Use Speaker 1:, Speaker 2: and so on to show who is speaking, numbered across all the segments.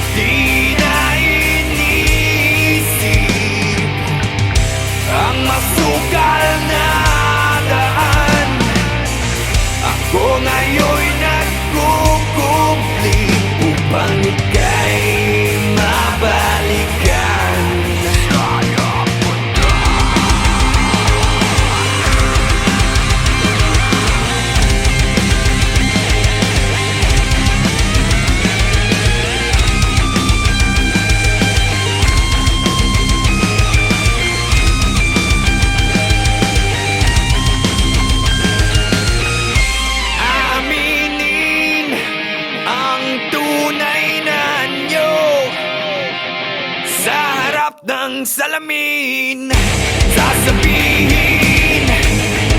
Speaker 1: Di na inisip ang masukal na daan. Ako ngayon'y nagkukumpli upang ika'y mabalikan. Aminin ang tunay na anyo sa harap ng salamin. Sasabihin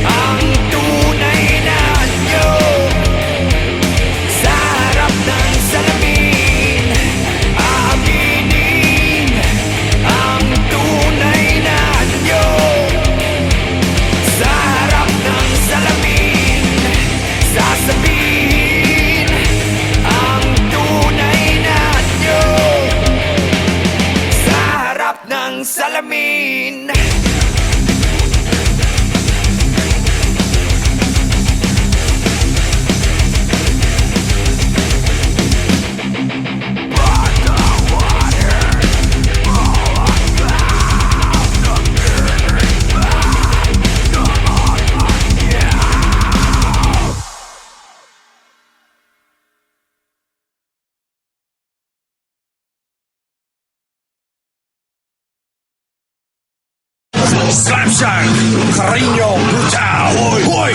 Speaker 1: ang tunay na anyo sa harap ng salamin. Aminin ang tunay na anyo sa harap ng salamin. Sasabihin ang tunay na anyo sa harap ng salamin.
Speaker 2: Slapshot, cariño, brutal, hoy, hoy.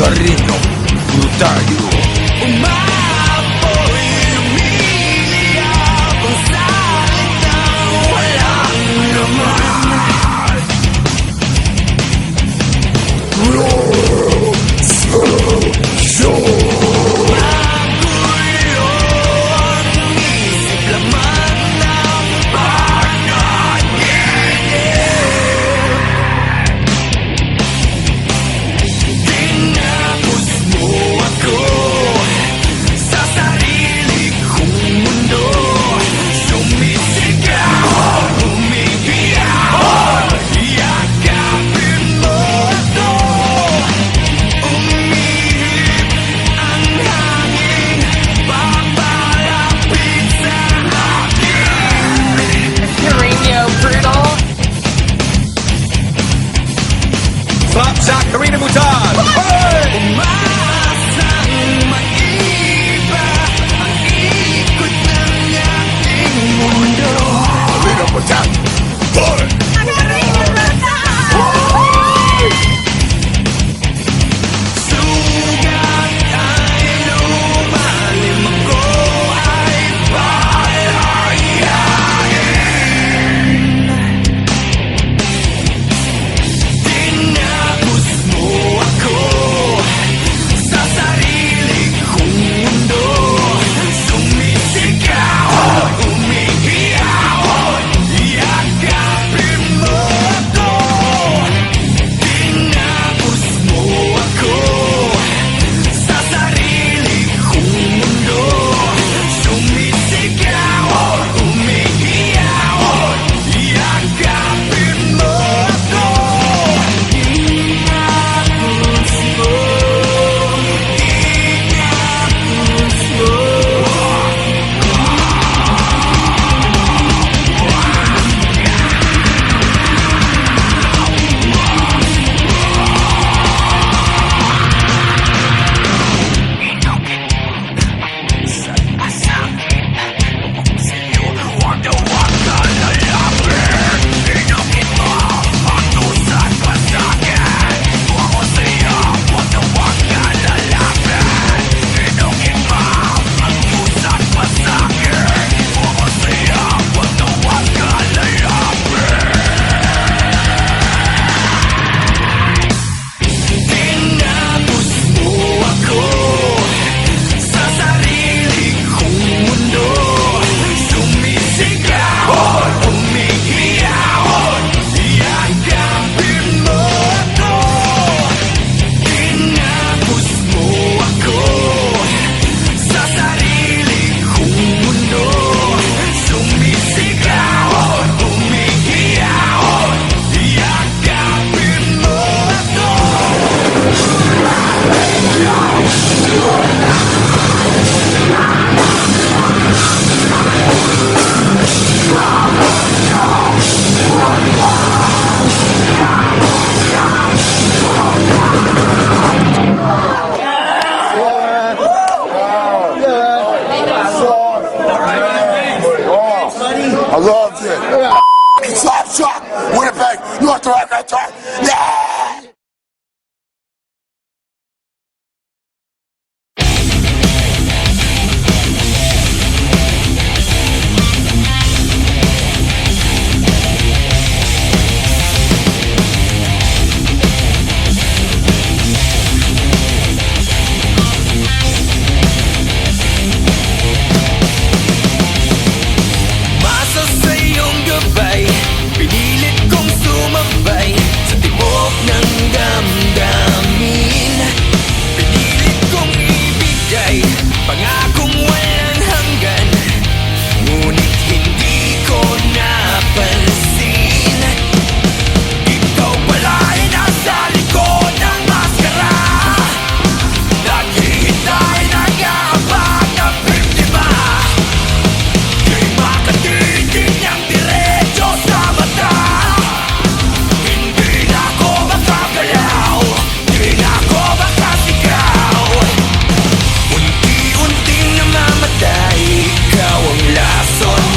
Speaker 1: Cariño, brutal. Umapoy, umiiyak ang salitang walang laman. Magulo ang isip, laman ng pagkaginip. Tinapos mo ako
Speaker 3: I loved it. Slap shot, Winnipeg, North America, yeah!
Speaker 1: Masa sa iyong gabay, pinilit kong sumabay sa tibok ng damdamin. Pinilit kong ibigay pangakong walang hanggan, ngunit hindi ko napansin. Ikaw pala ay nasa likod ng maskara, naghihintay, nag-aabang ng biktima. Di makatitig niyang diretso sa mata. Hindi na ako makagalaw, di na ako makasigaw. Unti-unting namamatay, ikaw ang lason.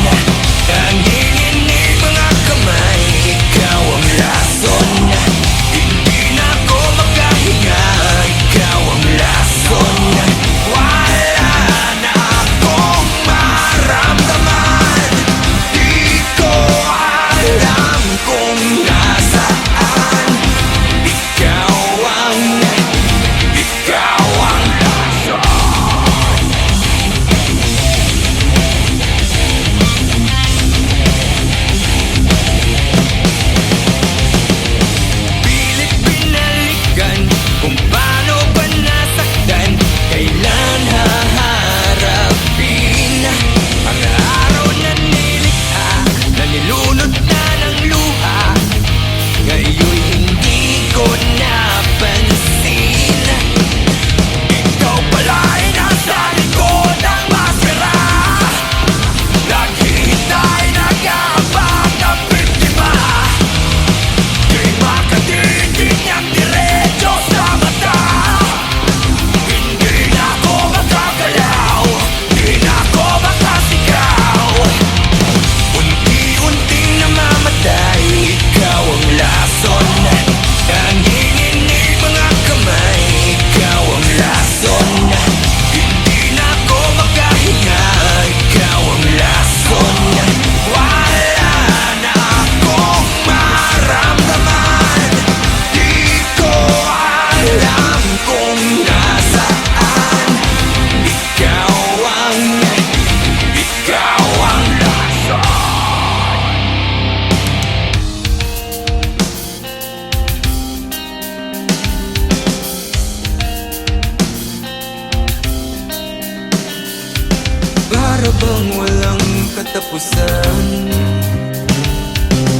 Speaker 1: Nanginginig mga kamay, ikaw ang lason. Hindi na ako makahinga, ikaw ang lason. Wala na akong maramdaman, di ko alam kung nasaan. Ikaw ang lason. Pilit binalikan kung paano ba nasaktan, kailan haharapin ang araw na nilikha, na nilunod na ng luha. Ngayon'y hindi ko napansin. Ikaw pala ay nasa likod ng maskara, naghihintay, nag-aabang ng biktima. Di makatitig niyang diretso sa mata. Hindi na ako makagalaw, di na ako makasigaw. Unti-unting namamatay, ikaw ang lason. Nanginginig mga kamay, ikaw ang lason. Hindi na ako makahinga, ikaw ang lason. Wala na akong maramdaman, di ko alam kung nasaan. Ikaw ang lason. Para bang walang katapusan,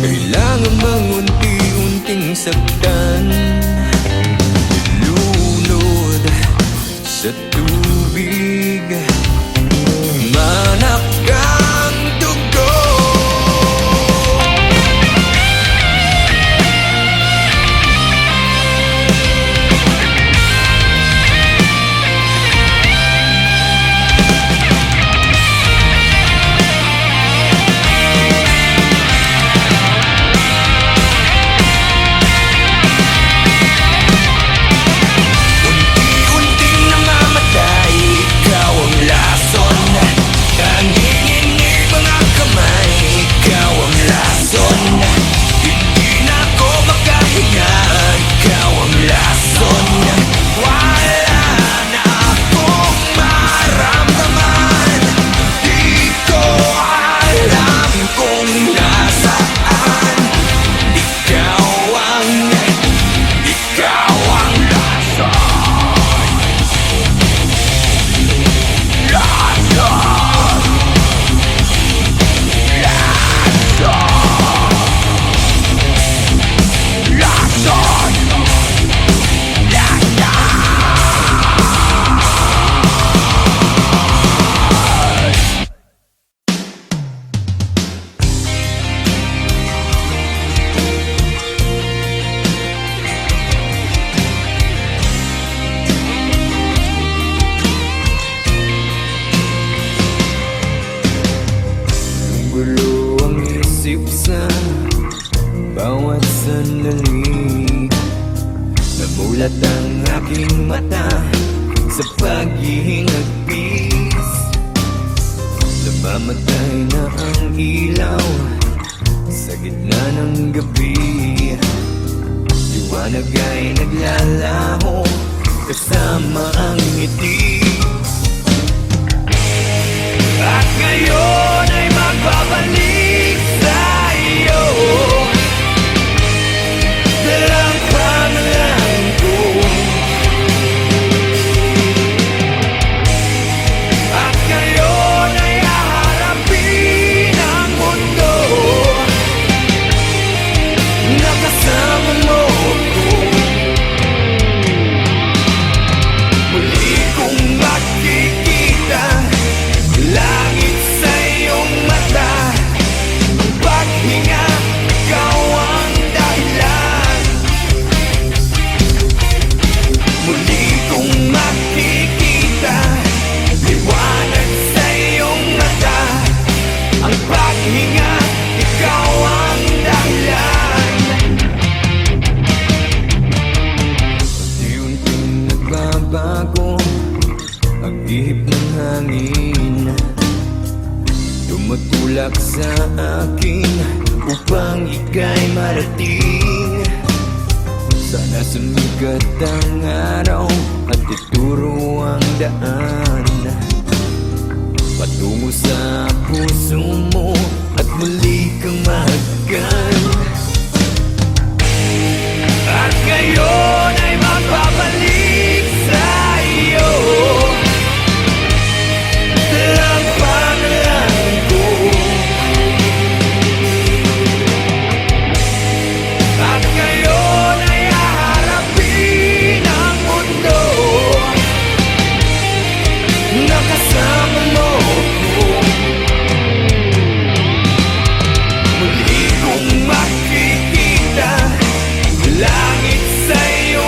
Speaker 1: kailangan bang unti-unting saktan, lunod sa tubig, manakang dugo. ng aking mata sa paghihingagpis. Namamatay na ang ilaw sa gitna ng gabi. Liwanag ay naglalaho kasama ang ngiti. At ngayon ay magbabalik sa iyo, dalang pangalan ko. At ngayon ay haharapin ang mundo na kasama mo ko. Muli kong makikita langit sa iyong mata. Ang paghinga, ikaw ang dahilan. Muli kong makikita liwanag sa iyong mata. Ang paghinga, ikaw ang dahilan. Unti-unting nagbabago ang ihip ng hangin, tumutulak sa akin upang ika'y marating. Sana sumikat ang araw at ituro ang daan patungo sa puso mo at muli kang mahagkan. At ngayon ay magbabalik sa iyo, dalang pangalan ko. At ngayon ay haharapin ang mundo na kasama mo ko. Muli kong makikita langit sa iyo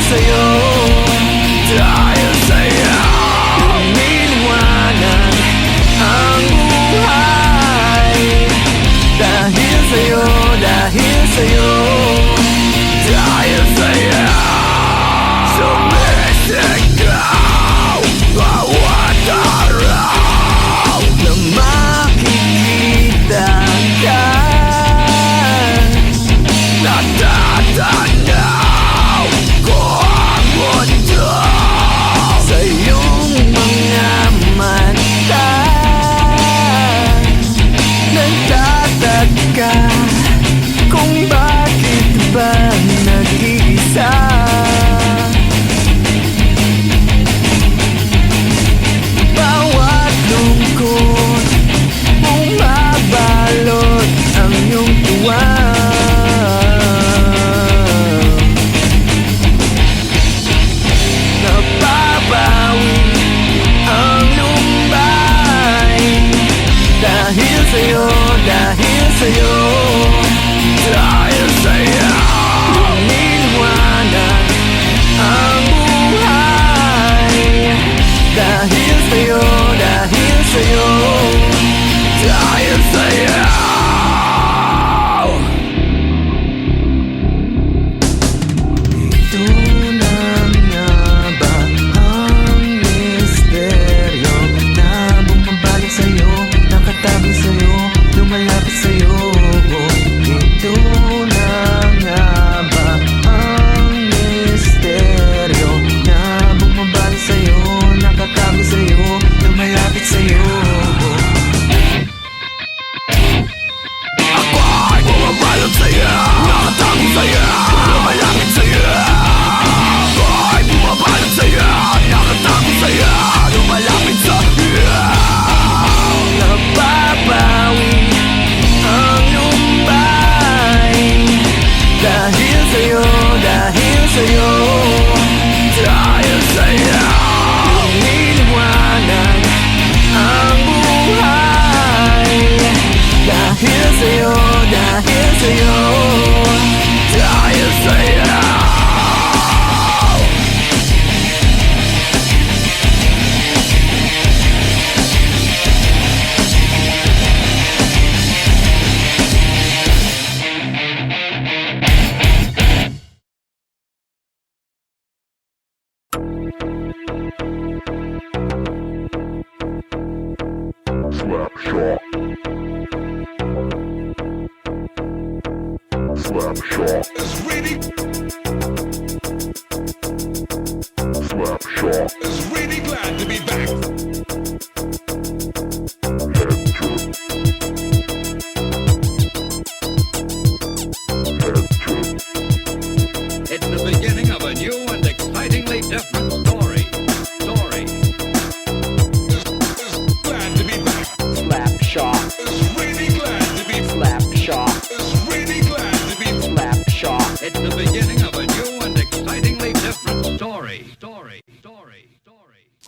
Speaker 1: sa'yo, dahil sa'yo lumiliwanag ang buhay. Dahil sa'yo, dahil sa'yo, dahil sa'yo sumisigaw bawat araw na makikita ka. Natatanaw ko ang mundo sa iyong mga mata. Nagtataka kung bakit ba nag-iisa. Bawat lungkot bumabalot ang iyong tuwa. Nababawi ang lumbay. Dahil sa'yo, dahil sa'yo, dahil sa'yo lumiliwanag ang buhay. Dahil sa'yo, dahil sa'yo, dahil sa'yo. Ito na nga ba ang misteryo na bumabalik sa'yo, nakatabi sa'yo, lumalapit sa'yo? Ito na nga ba ang misteryo na bumabalik sa'yo, nakatabi sa'yo, lumalapit sa'yo? Ako ay bumabalot sa'yo, nakatabi sa'yo, lumalapit sa'yo. Ako ay bumabalot sa'yo, nakatabi sa'yo, lumalapit sa'yo. Nababawi ang lumbay. Dahil sa'yo, dahil sa'yo, dahil sa'yo lumiliwanag ang buhay. Dahil sa'yo, dahil sa'yo, dahil sa'yo.
Speaker 3: Slapshot. Slapshot.
Speaker 2: It's really,
Speaker 3: Slapshot.
Speaker 2: it's really glad to be back.
Speaker 4: It's the beginning of a new and excitingly different story.
Speaker 2: It's glad to be back.
Speaker 5: Slapshot,
Speaker 2: It's really glad to be.
Speaker 5: Slapshot,
Speaker 2: It's really glad to be.
Speaker 5: Slapshot.
Speaker 4: It's the beginning of a new and excitingly different story.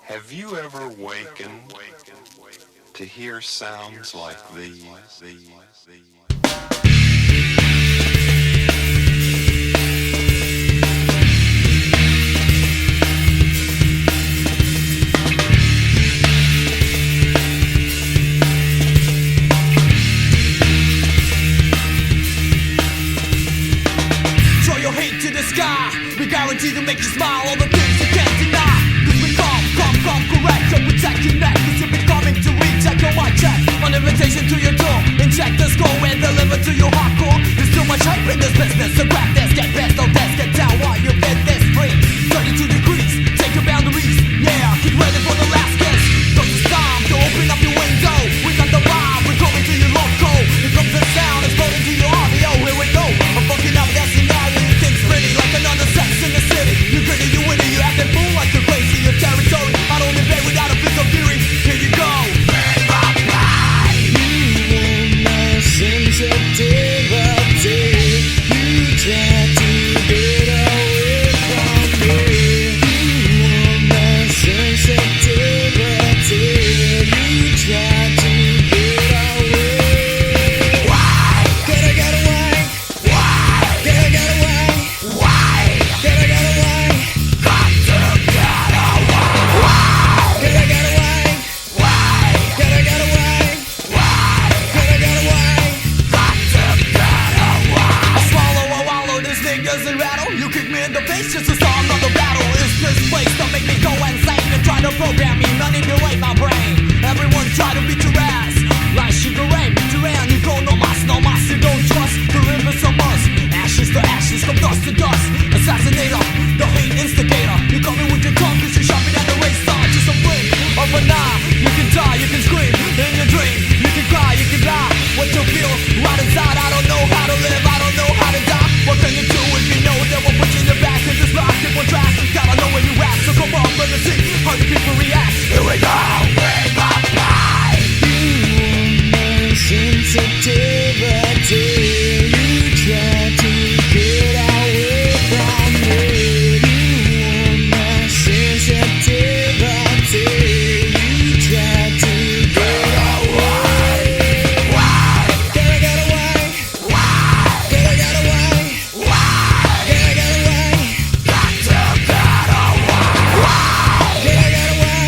Speaker 6: Have you ever wakened to hear sounds like these?
Speaker 1: Throw your hate to the sky. We guarantee to make you smile. All the things you can't deny. Cause we come correct. To protect your neck. Cause you've been coming to recheck your mic check. On invitation to your door. Inject the score and deliver to your hardcore. There's too much hype in this business. So grab this, get best, don't test, get down while you get this free. 32 degrees, take your boundaries. Yeah, get ready for the last kiss. Don't just time to open up your window. We got the vibe, we're coming to your local. Here comes the sound, exploding to your audio. Here we go, I'm fucking up that scenario. You think pretty like another sex in the city. You gritty, you winning, you acting fool like you're crazy. Your territory, I don't invade without a bit of fury. Here you go. Sensitivity, you doesn't rattle. You kick me in the face just to start another battle. Is this place to make me go insane and try to program me, manipulate my brain? Everyone try to beat your ass like Sugar Ray, Duran. You go no mas, you don't trust. The limits are must. Ashes to ashes, from dust to dust. Assassinator, the hate instigator. You come in with your tongue, cause you sharp it at the razor. Just a blink of an eye. You can die, you can scream in your dream. You can cry, you can die. What you feel right inside, I don't know how to live, I don't know how to die. What can you do if you know that we're pushing your back in this life? Keep on track, you gotta know where you at. So come on, let me see how you people react. Here we go, bring up life.
Speaker 7: Sensitivity, you try to get away from me. You want my sensitivity, you try to get away. Can I get away? Can I get away? Can I get away? Got to get away. Can I get away?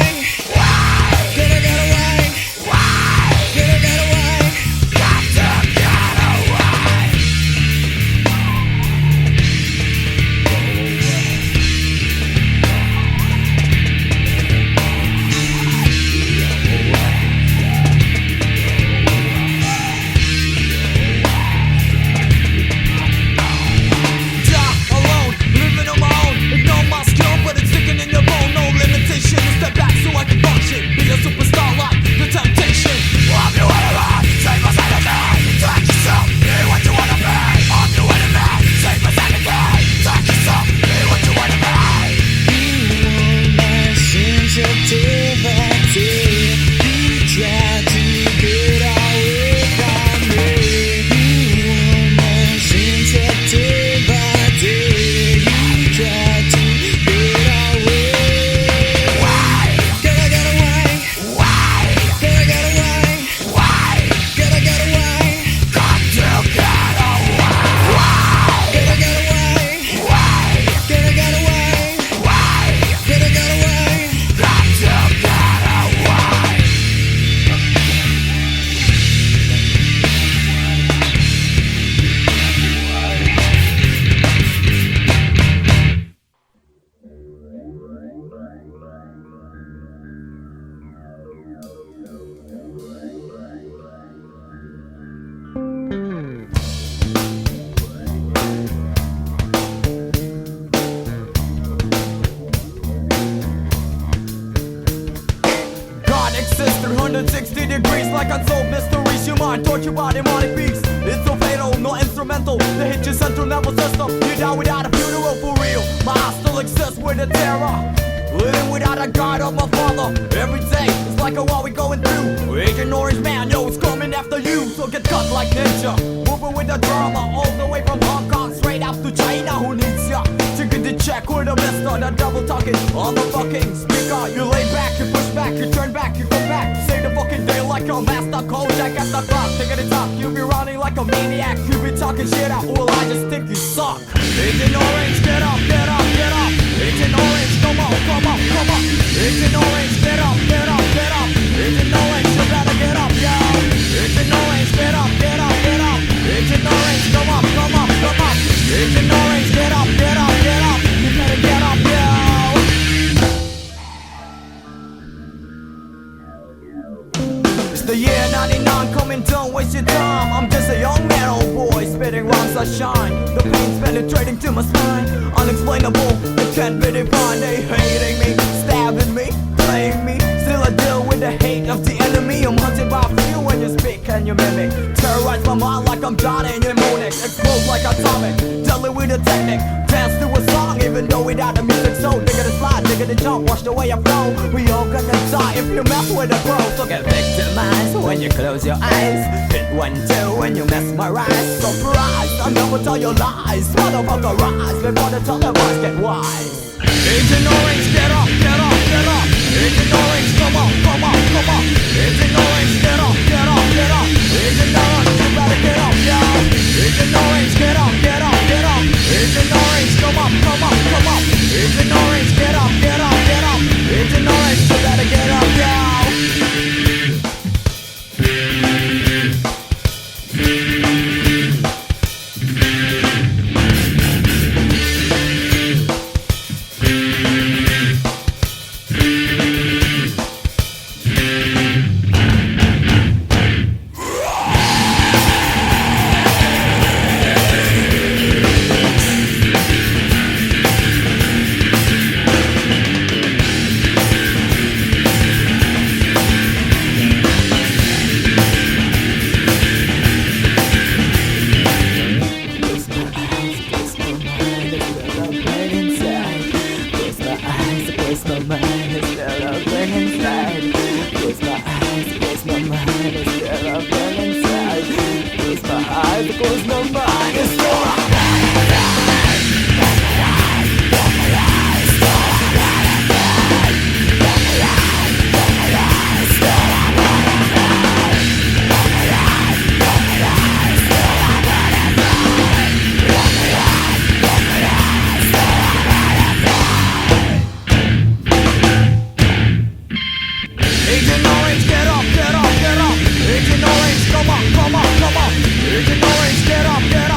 Speaker 7: Can I get away? Can I get away?
Speaker 1: God exists 360 degrees like unsolved mysteries. Your mind tortured by demonic beasts. It's so fatal, no instrumental. They hit your central nervous system. You die without a funeral for real. My heart still exists with a terror. Living without a God of my father. Every day is like a war we going through. Agent Orange Man, yo, it's coming after you. So get cut like ninja. Moving with the drama all the way from Hong Kong straight out to China. Who needs ya? Chicken to check with a mister. The double talking on the fucking speaker. You lay back, you push back, you turn back, you come back. Say the fucking day like a master Kojak at the clock. Take it top, you be running like a maniac. You be talking shit out, well I just think you suck. Agent Orange, get up, get up, get up. Agent Orange, come on, come on, come on. Agent Orange, get up, get up, get up. Agent Orange, you better get up, yo. Agent Orange, get up, get up, get up. Agent Orange, come up, come up, come up. Agent Orange, get up, get up, get up. You better get up, yo. It's the year 99 coming, don't waste your time. I'm just a young man, old boy, spitting rhymes that shine. The pain's penetrating to my spine. Unexplainable, it can't be defined. They hating me, stabbing me, playing me. Still I deal with the hate of the enemy. I'm hunted by few when you speak and you mimic. Terrorize my mind like I'm Johnny mnemonic. Explode like atomic, deadly with a technique. Dance to a song even though without the music. So digga the slide, digga the jump, watch the way I flow. We all gonna die if you mess with the pro. So get victimized when you close your eyes. Hit 1-2 when you mesmerize. Surprise, I never tell your lies. Motherfucker rise before the televised get wise. Agent Orange, get up, get up, get up. Agent Orange, come on, come on, come on. Agent Orange, get up, get up, get up. Agent Orange, you better get up, yo. Agent Orange, get up, get up, get up. Agent Orange, come up, come up, come up. Agent Orange, get up, get up, get up. Agent Orange, you better get up, yo. Agent Orange number is still Agent Orange, get up, get up, get up. Agent Orange, come on, come on, come on. Agent Orange, get up, get up.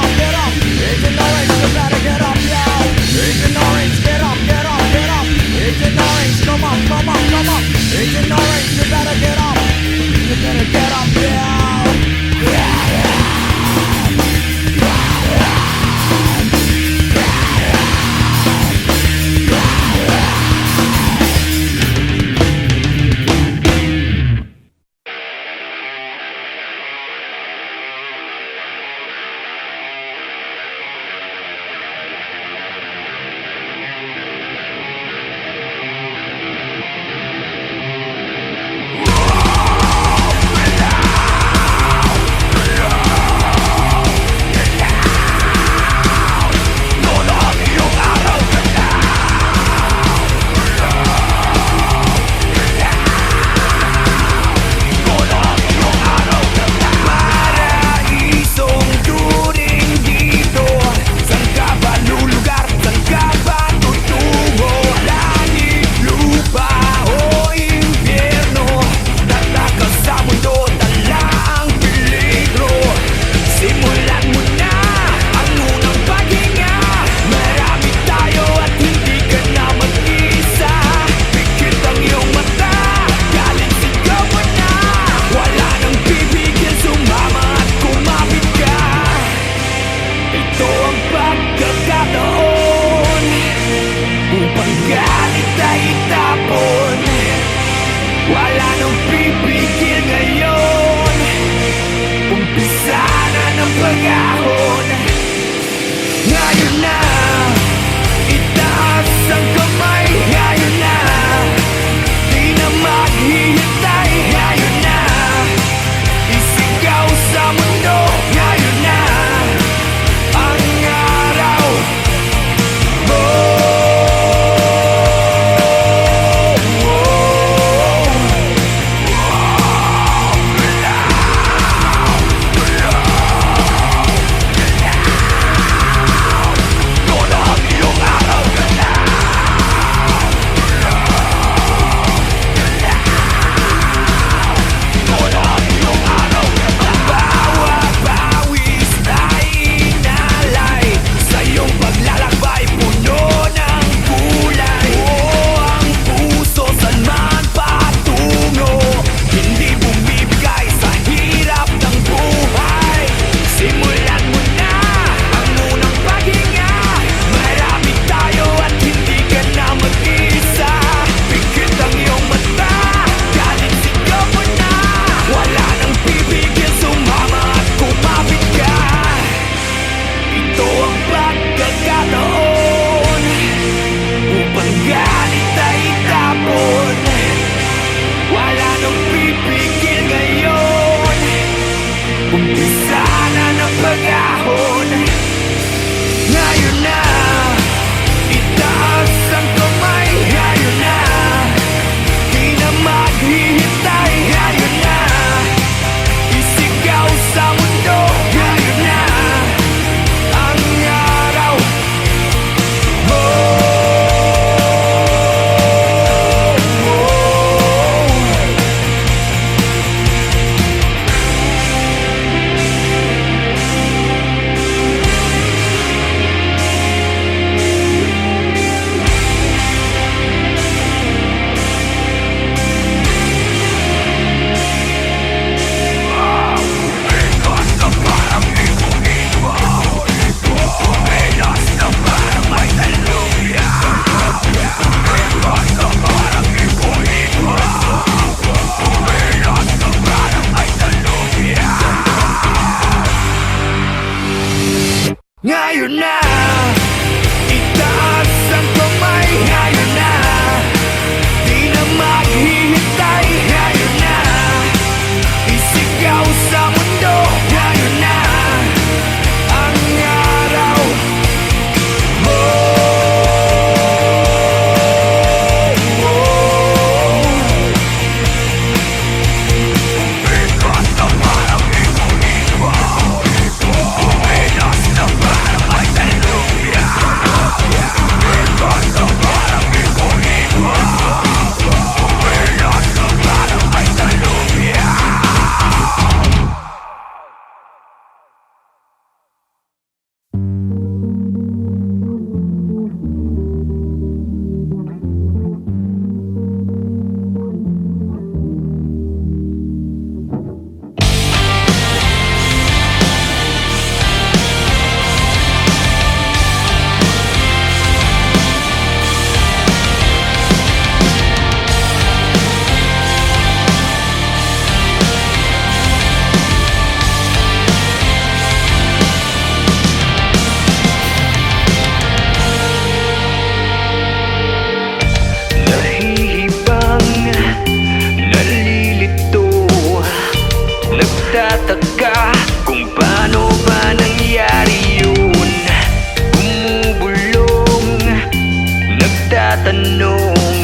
Speaker 8: tanong,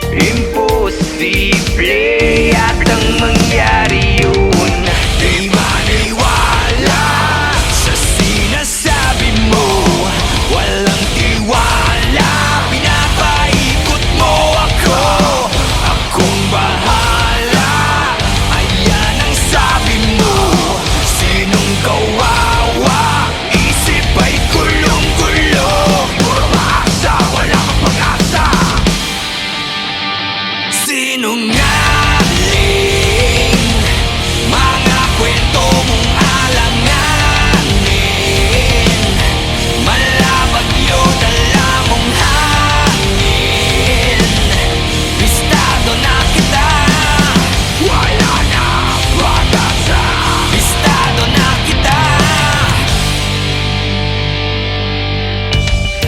Speaker 8: imposible yatang mangyari yun.
Speaker 1: Di maniwala sa sinasabi mo, walang tiwala, pinapaikot mo ako. Akong bahala, ayan ang sabi mo. Sinong kawawa, isip ay gulong-gulo. Puro maasa, wala kang pag-asa. Sinungaling, mga kwento mong alanganin, malabagyo dala mong hangin. Bistado na kita, wala na pag-asa. Bistado na kita.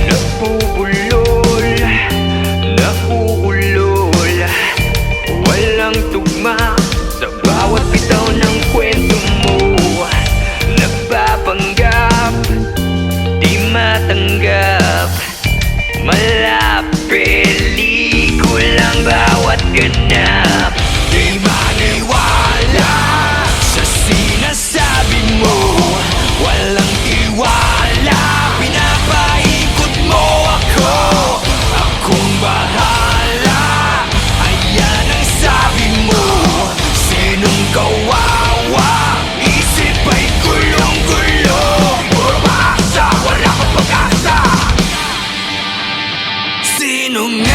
Speaker 8: Napupulol, nakukulol, walang tugma sa bawat bitaw ng kwento mo. Nagpapanggap, di matanggap, malapelikulang bawat ganap.
Speaker 1: Di maniwala sa sinasabi mo, walang tiwala, pinapaikot mo ako. Akong bahala, ayan ang sabi mo. Sinong kawawa, isip ay gulong-gulo. Puro maasa, wala kang pag-asa. Sinungaling,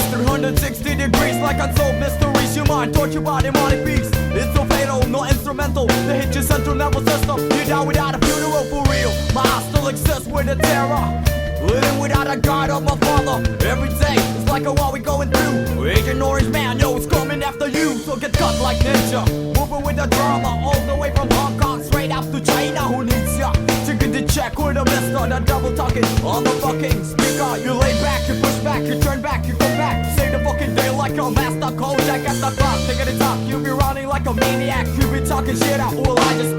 Speaker 1: 360 degrees like unsolved mysteries. Your mind tortured by demonic beats. It's so fatal, no instrumental. They hit your central nervous system. You die without a funeral for real. My heart still exists with a terror. Living without a guide of my father. Every day it's like a war we going through. Agent Orange Man, yo, it's coming after you. So get cut like ninja. Moving with the drama all the way from Hong Kong straight up to China. Who needs ya? Taking the check with a mister. The double talking on the fucking speaker. You lay back, you push back, you turn back, you go back. Say the fucking day like a master Kodak at the clock. Taking the top, you be running like a maniac. You be talking shit out. Well, I just